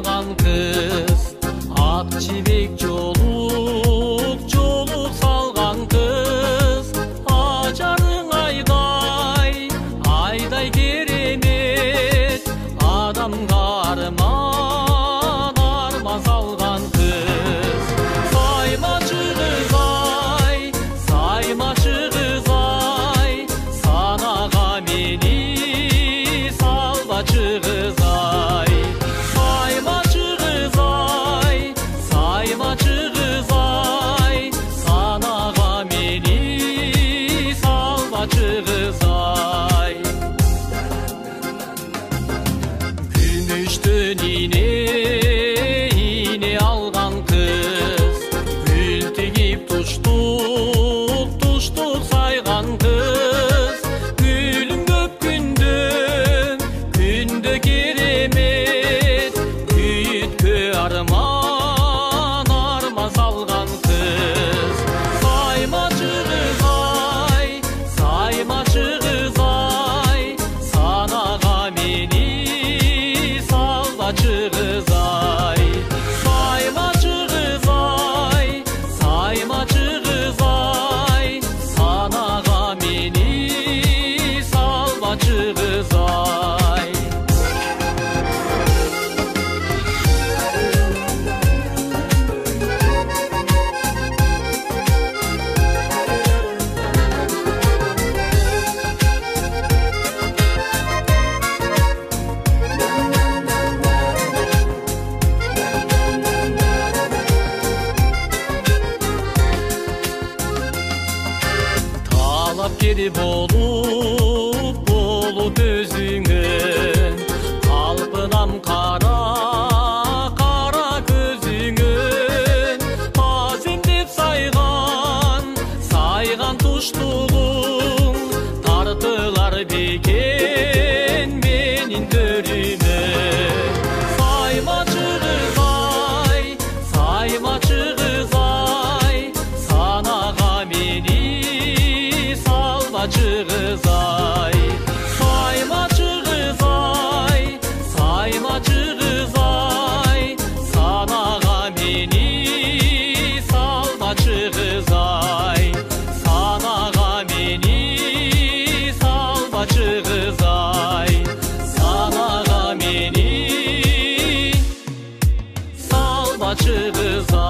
алган кыз, ак жибек жолук салган кыз. Ажарың айдай керемет, адамга арман салган кыз. Саймачы кыз ай, санага мени салбачы кыз ай. Саймачы кыз ай, санага мени салбачы кыз ай. Күмүштөн ине алган кыз, гүл тигип туштук сайган кыз. Гүлүм көп күндө керемет, күйүткө арман салган кыз. Саймачы кыз ай, санага мени салбачы кыз ай. Саймачы кыз ай, санага мени салбачы кыз ай. Талапкер болуп өзүңө, алпынам кара көзүңө. Аземдеп сайган туштугуң, тартылар бекен менин төрүмө. Саймачы кыз ай, санага мени салбачы кыз ай. Саймачы кыз ай, санага мени салбачы кыз ай. Санага мени салбачы кыз ай. Санага мени салбачы кыз ай.